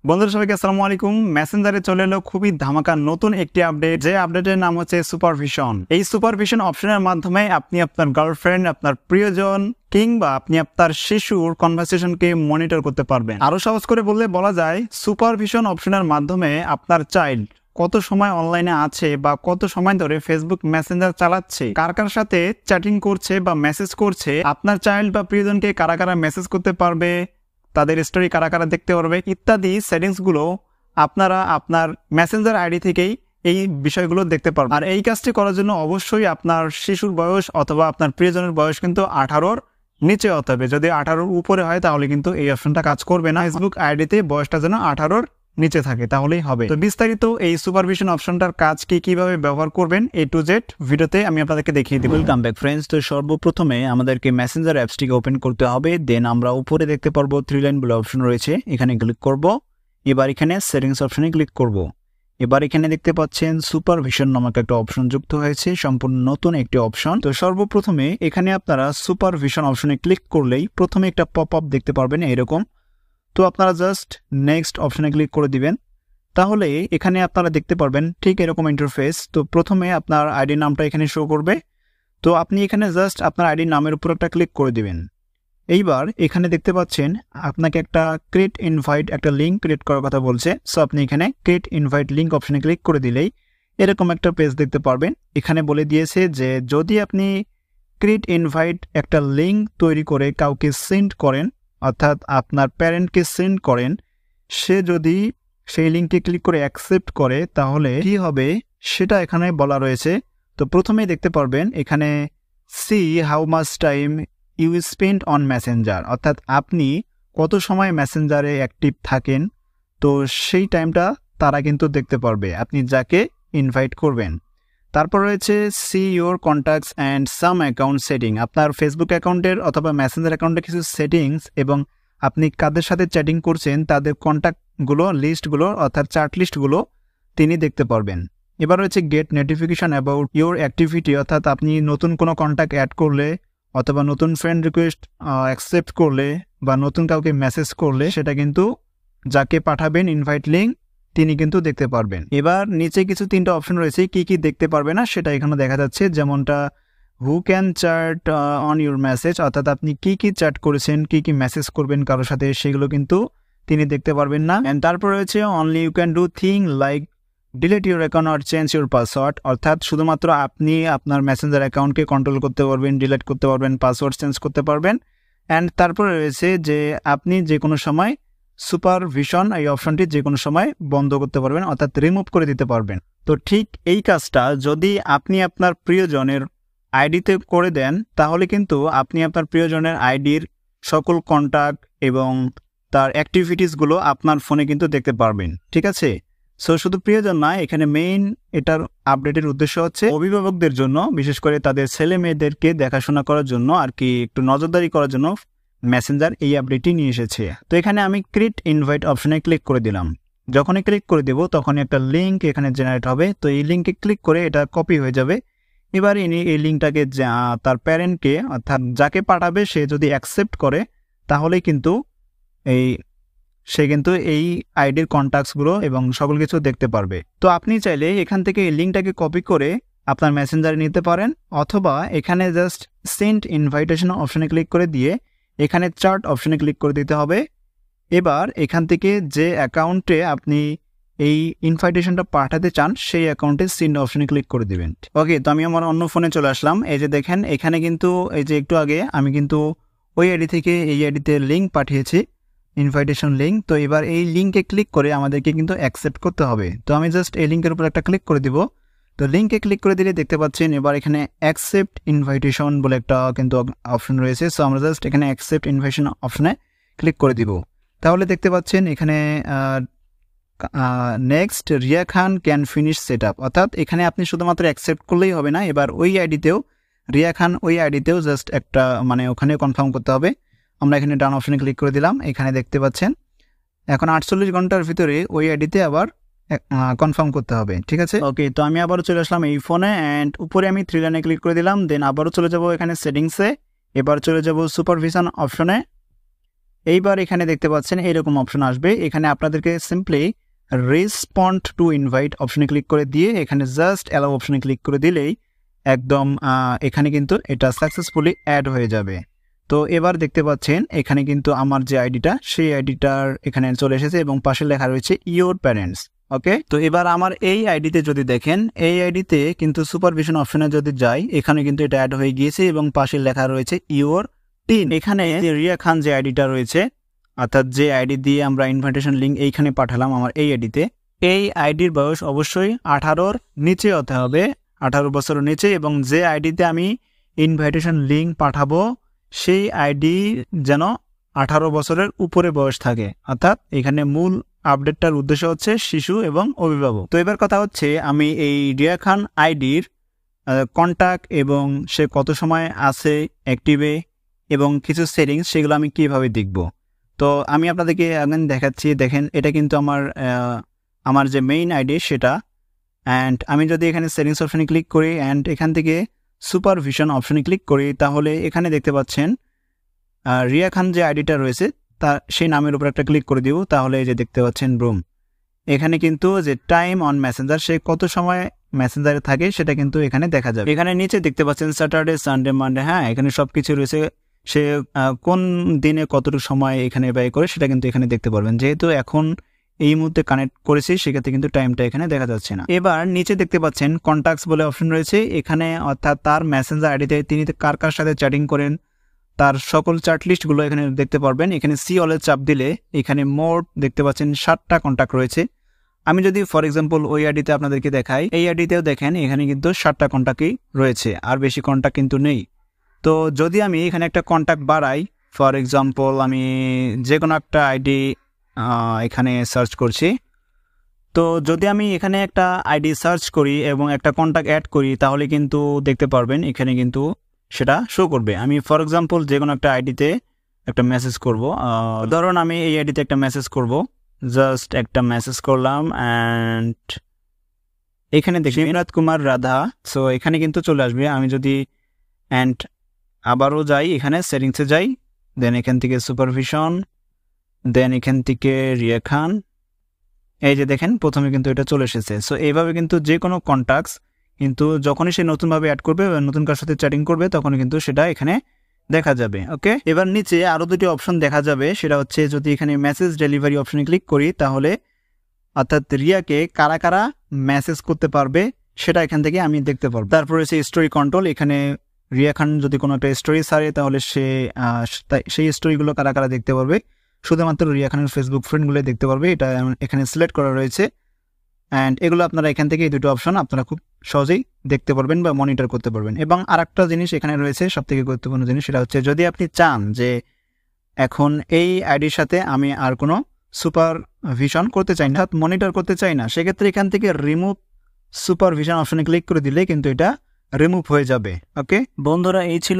বন্ধুরা সবাইকে আসসালামু আলাইকুম। মেসেঞ্জারে চলে এলো খুবই ধামাকা নতুন একটি আপডেট, যে আপডেটের নাম হচ্ছে সুপারভিশন। এই সুপারভিশন অপশনের মাধ্যমে আপনি আপনার গার্লফ্রেন্ড, আপনার প্রিয়জন কিংবা আপনি আপনার শিশুর কনভারসেশনকে মনিটর করতে পারবেন। আরো সহজ করে বললে বলা যায়, সুপারভিশন অপশনের মাধ্যমে আপনার চাইল্ড কত সময় অনলাইনে আছে বা কত সময় ধরে ফেসবুক মেসেঞ্জার চালাচ্ছে, কার কার সাথে চ্যাটিং করছে বা মেসেজ করছে, আপনার চাইল্ড বা প্রিয়জনকে কারা কারা মেসেজ করতে পারবে, তাদের স্টোরি কারা কারা দেখতে পারবে ইত্যাদি সেটিংসগুলো আপনারা আপনার মেসেঞ্জার আইডি থেকেই এই বিষয়গুলো দেখতে পারবেন। আর এই কাজটি করার জন্য অবশ্যই আপনার শিশুর বয়স অথবা আপনার প্রিয়জনের বয়স কিন্তু 18-র নিচে হতে হবে। যদি 18-র উপরে হয় তাহলে কিন্তু এই অপশনটা কাজ করবে না। ফেসবুক আইডিতে বয়সটা যেন 18-র নিচে থাকে, তাহলেই হবে। তো বিস্তারিত এই সুপারভিশন অপশনটার কাজ কিভাবে ব্যবহার করবেন A to Z ভিডিওতে আমি আপনাদেরকে দেখিয়ে দিব। Welcome back friends. তো সর্বপ্রথমে আমাদেরকে মেসেঞ্জার অ্যাপসটিকে ওপেন করতে হবে। দেন আমরা উপরে দেখতে পারবো 3 লাইন বলে অপশন রয়েছে, এখানে ক্লিক করব। এবার এখানে সেটিংস অপশনে ক্লিক করব। এবার এখানে দেখতে পাচ্ছেন সুপারভিশন নামক একটা অপশন যুক্ত হয়েছে, সম্পূর্ণ নতুন একটি অপশন। তো সর্বপ্রথমে এখানে আপনারা সুপারভিশন অপশনে ক্লিক করলেই প্রথমে একটা পপ আপ দেখতে পারবেন এরকম। তো আপনারা জাস্ট নেক্সট অপশনে ক্লিক করে দিবেন, তাহলে এখানে আপনারা দেখতে পারবেন ঠিক এরকম ইন্টারফেস। তো প্রথমে আপনার আইডি নামটা এখানে শো করবে। তো আপনি এখানে জাস্ট আপনার আইডি নামের উপর একটা ক্লিক করে দিবেন। এইবার এখানে দেখতে পাচ্ছেন আপনাকে একটা ক্রিয়েট ইনভাইট একটা লিঙ্ক ক্রিয়েট করার কথা বলছে। সো আপনি এখানে ক্রিয়েট ইনভাইট লিঙ্ক অপশনে ক্লিক করে দিলেই এরকম একটা পেজ দেখতে পারবেন। এখানে বলে দিয়েছে যে যদি আপনি ক্রিয়েট ইনভাইট একটা লিঙ্ক তৈরি করে কাউকে সেন্ড করেন, অর্থাৎ আপনার প্যারেন্টকে সেন্ড করেন, সে যদি সেই লিঙ্কে ক্লিক করে অ্যাকসেপ্ট করে তাহলে কি হবে সেটা এখানে বলা রয়েছে। তো প্রথমেই দেখতে পারবেন এখানে see how much time you spend on Messenger, অর্থাৎ আপনি কত সময় মেসেঞ্জারে অ্যাক্টিভ থাকেন। তো সেই টাইমটা তারা কিন্তু দেখতে পারবে আপনি যাকে ইনভাইট করবেন। তারপর রয়েছে see your contacts and some account setting, আপনার ফেসবুক অ্যাকাউন্টের অথবা মেসেঞ্জার অ্যাকাউন্টের কিছু সেটিংস এবং আপনি কাদের সাথে চ্যাটিং করছেন তাদের কন্ট্যাক্টগুলো লিস্টগুলো অর্থাৎ চার্ট লিস্টগুলো তিনি দেখতে পারবেন। এবার রয়েছে gate notification about your activity, অর্থাৎ আপনি নতুন কোনো কন্ট্যাক্ট অ্যাড করলে অথবা নতুন ফ্রেন্ড রিকোয়েস্ট অ্যাকসেপ্ট করলে বা নতুন কাউকে মেসেজ করলে সেটা কিন্তু যাকে পাঠাবেন ইনভাইট লিঙ্ক তিনি কিন্তু দেখতে পারবেন। এবার নিচে কিছু 3টা অপশন রয়েছে, কি দেখতে পারবে না সেটা এখানে দেখা যাচ্ছে, যেমনটা who can chat on your message, অর্থাৎ আপনি কি চ্যাট করেছেন, কি মেসেজ করবেন কারোর সাথে সেগুলো কিন্তু তিনি দেখতে পারবেন না। অ্যান্ড তারপর রয়েছে only you can do thing like delete your account or change your password, অর্থাৎ শুধুমাত্র আপনি আপনার মেসেঞ্জার অ্যাকাউন্টকে কন্ট্রোল করতে পারবেন, ডিলিট করতে পারবেন, পাসওয়ার্ড চেঞ্জ করতে পারবেন। অ্যান্ড তারপরে রয়েছে যে আপনি যে কোনো সময় সুপারভিশন এই অপশনটি যে কোনো সময় বন্ধ করতে পারবেন, অর্থাৎ রিমুভ করে দিতে পারবেন। তো ঠিক এই কাজটা যদি আপনি আপনার প্রিয়জনের আইডিতে করে দেন তাহলে কিন্তু আপনি আপনার প্রিয়জনের আইডির সকল কন্ট্যাক্ট এবং তার অ্যাক্টিভিটিসগুলো আপনার ফোনে কিন্তু দেখতে পারবেন, ঠিক আছে। সো শুধু প্রিয়জন নয়, এখানে মেইন এটার আপডেটের উদ্দেশ্য হচ্ছে অভিভাবকদের জন্য, বিশেষ করে তাদের ছেলে মেয়েদেরকে দেখাশোনা করার জন্য আর কি একটু নজরদারি করার জন্য মেসেঞ্জার এই আপডেটটি নিয়ে এসেছে। তো এখানে আমি ক্রিয়েট ইনভাইট অপশনে ক্লিক করে দিলাম। যখনই ক্লিক করে দেব তখনই একটা লিঙ্ক এখানে জেনারেট হবে। তো এই লিঙ্কে ক্লিক করে এটা কপি হয়ে যাবে। এবার ইনি এই লিঙ্কটাকে তার প্যারেন্টকে অর্থাৎ যাকে পাঠাবে সে যদি অ্যাকসেপ্ট করে তাহলেই কিন্তু সে কিন্তু এই আইডির কন্ট্যাক্টসগুলো এবং সকল কিছু দেখতে পারবে। তো আপনি চাইলে এখান থেকে এই লিঙ্কটাকে কপি করে আপনার মেসেঞ্জারে নিতে পারেন, অথবা এখানে জাস্ট সেন্ড ইনভাইটেশন অপশনে ক্লিক করে দিয়ে এখানে চার্ট অপশনে ক্লিক করে দিতে হবে। এবার এখান থেকে যে অ্যাকাউন্টে আপনি এই ইনভাইটেশনটা পাঠাতে চান সেই অ্যাকাউন্টে সেন্ড অপশনে ক্লিক করে দিবেন। ওকে, তো আমি আমার অন্য ফোনে চলে আসলাম। এই যে দেখেন এখানে কিন্তু এই যে একটু আগে আমি কিন্তু ওই আইডি থেকে এই আইডিতে লিঙ্ক পাঠিয়েছি, ইনভাইটেশন লিঙ্ক। তো এবার এই লিঙ্কে ক্লিক করে আমাদেরকে কিন্তু অ্যাকসেপ্ট করতে হবে। তো আমি জাস্ট এই লিঙ্কের উপর একটা ক্লিক করে দিব। তো লিঙ্কে ক্লিক করে দিলে দেখতে পাচ্ছেন এবার এখানে অ্যাকসেপ্ট ইনভাইটেশন বলে একটা কিন্তু অপশন রয়েছে। সো আমরা জাস্ট এখানে অ্যাকসেপ্ট ইনভাইটেশন অপশনে ক্লিক করে দিব। তাহলে দেখতে পাচ্ছেন এখানে next Riya Khan can finish set up, অর্থাৎ এখানে আপনি শুধুমাত্র অ্যাকসেপ্ট করলেই হবে না, এবার ওই আইডিতেও রিয়া খান ওই আইডিতেও জাস্ট একটা ওখানে কনফার্ম করতে হবে। আমরা এখানে ডান অপশনে ক্লিক করে দিলাম। এখানে দেখতে পাচ্ছেন এখন 48 ঘন্টার ভিতরে ওই আইডিতে আবার কনফার্ম করতে হবে, ঠিক আছে। ওকে, তো আমি আবারও চলে আসলাম এই ফোনে অ্যান্ড উপরে আমি 3 লাইনে ক্লিক করে দিলাম। দেন আবারও চলে যাব এখানে সেটিংসে। এবার চলে যাব সুপারভিশন অপশনে। এইবার এখানে দেখতে পাচ্ছেন এরকম অপশন আসবে, এখানে আপনাদেরকে সিম্পলি রেসপন্ড টু ইনভাইট অপশনে ক্লিক করে দিয়ে এখানে জাস্ট অ্যালাউ অপশনে ক্লিক করে দিলেই একদম এখানে কিন্তু এটা সাকসেসফুলি অ্যাড হয়ে যাবে। তো এবার দেখতে পাচ্ছেন এখানে কিন্তু আমার যে আইডিটা সেই আইডিটার এখানে চলে এসেছে এবং পাশে লেখা রয়েছে ইওর প্যারেন্টস। ওকে, তো এবার আমার এই আইডিতে যদি দেখেন, এই আইডিতে কিন্তু সুপারভিশন অপশনে যদি যাই এখানে কিন্তু এটা অ্যাড হয়ে গিয়েছে এবং পাশে লেখা রয়েছে ইওর টিন। এখানে রিয়া খান যে আইডিটা রয়েছে, অর্থাৎ যে আইডি দিয়ে আমরা ইনভাইটেশন লিঙ্ক এইখানে পাঠালাম আমার এই আইডিতে, এই আইডির বয়স অবশ্যই 18-র নিচে হতে হবে, 18 বছরের নিচে, এবং যে আইডিতে আমি ইনভাইটেশন লিঙ্ক পাঠাবো সেই আইডি যেন 18 বছরের উপরে বয়স থাকে। অর্থাৎ এখানে মূল আপডেটটার উদ্দেশ্য হচ্ছে শিশু এবং অভিভাবক। তো এবার কথা হচ্ছে আমি এই রিয়া খান আইডির কন্ট্যাক্ট এবং সে কত সময় আছে অ্যাক্টিভে এবং কিছু সেটিংস সেগুলো আমি কিভাবে দেখব। তো আমি আপনাদেরকে এখন দেখাচ্ছি। দেখেন এটা কিন্তু আমার যে মেইন আইডি সেটা। অ্যান্ড আমি যদি এখানে সেটিংস অপশনে ক্লিক করি অ্যান্ড এখান থেকে সুপারভিশন অপশনে ক্লিক করি তাহলে এখানে দেখতে পাচ্ছেন রিয়া খান যে আইডিটা রয়েছে তা সেই নামের উপর একটা ক্লিক করে দিব, তাহলে এই যে দেখতে পাচ্ছেন ব্রুম, এখানে কিন্তু যে টাইম অন মেসেঞ্জার সে কত সময় মেসেঞ্জারে থাকে সেটা কিন্তু এখানে দেখা যাবে। এখানে নিচে দেখতে পাচ্ছেন স্যাটারডে, সানডে, মানডে, হ্যাঁ এখানে সব কিছু রয়েছে, সে কোন দিনে কতটুকু সময় এখানে ব্যয় করে সেটা কিন্তু এখানে দেখতে পারবেন। যেহেতু এখন এই মুহূর্তে কানেক্ট করেছি সেক্ষেত্রে কিন্তু টাইমটা এখানে দেখা যাচ্ছে না। এবার নিচে দেখতে পাচ্ছেন কন্ট্যাক্টস বলে অপশন রয়েছে এখানে, অর্থাৎ তার মেসেঞ্জার আইডিতে তিনি কার কার সাথে চ্যাটিং করেন তার সকল চ্যাট লিস্টগুলো এখানে দেখতে পারবেন। এখানে সি অলে চাপ দিলে এখানে মোট দেখতে পাচ্ছেন 7টা কন্ট্যাক্ট রয়েছে। আমি যদি ফর এক্সাম্পল ওই আইডিতে আপনাদেরকে দেখাই, এই আইডিতেও দেখেন এখানে কিন্তু 7টা কন্ট্যাক্টই রয়েছে, আর বেশি কন্ট্যাক্ট কিন্তু নেই। তো যদি আমি এখানে একটা কন্ট্যাক্ট বাড়াই, ফর এক্সাম্পল আমি যে কোনো একটা আইডি এখানে সার্চ করছি, তো যদি আমি এখানে একটা আইডি সার্চ করি এবং একটা কন্ট্যাক্ট অ্যাড করি তাহলে কিন্তু দেখতে পারবেন এখানে কিন্তু সেটা শো করবে। আমি ফর এক্সাম্পল যে কোনো একটা আইডিতে একটা মেসেজ করব, ধরুন আমি এই আইডিতে একটা মেসেজ করব, জাস্ট একটা মেসেজ করলাম অ্যান্ড এখানে দেখি বিনোদ কুমার রাধা, সো এখানে কিন্তু চলে আসবে। আমি যদি অ্যান্ড আবারও যাই এখানে সেটিংসে যাই, দেন এখান থেকে সুপারভিশন, দেন এখান থেকে রিয়া খান, এই যে দেখেন প্রথমে কিন্তু এটা চলে এসেছে। সো এইভাবে কিন্তু যে কোনো কন্ট্যাক্টস কিন্তু যখনই সে নতুনভাবে অ্যাড করবে বা নতুন কার সাথে চ্যাটিং করবে তখন কিন্তু সেটা এখানে দেখা যাবে। ওকে, এবার নিচে আরও দুটি অপশন দেখা যাবে, সেটা হচ্ছে যদি এখানে মেসেজ ডেলিভারি অপশনে ক্লিক করি তাহলে অর্থাৎ রিয়াকে কারা কারা মেসেজ করতে পারবে সেটা এখান থেকে আমি দেখতে পারবো। তারপর হচ্ছে স্টোরি কন্ট্রোল, এখানে রিয়া খান যদি কোনো একটা স্টোরি ছাড়ে তাহলে সেই স্টোরিগুলো কারা কারা দেখতে পারবে, শুধুমাত্র রিয়া খানের ফেসবুক ফ্রেন্ডগুলো দেখতে পারবে, এটা এখানে সিলেক্ট করা রয়েছে। অ্যান্ড এগুলো আপনারা এখান থেকে এই দুটো অপশন আপনারা খুব সহজেই দেখতে পারবেন বা মনিটর করতে পারবেন। এবং আরেকটা জিনিস এখানে রয়েছে সবথেকে গুরুত্বপূর্ণ জিনিস, সেটা হচ্ছে যদি আপনি চান যে এখন এই আইডির সাথে আমি আর কোনো সুপারভিশন করতে চাই না, মনিটর করতে চাই না, সেক্ষেত্রে এখান থেকে রিমুভ সুপারভিশন অপশনে ক্লিক করে দিলে কিন্তু এটা রিমুভ হয়ে যাবে। ওকে বন্ধুরা, এই ছিল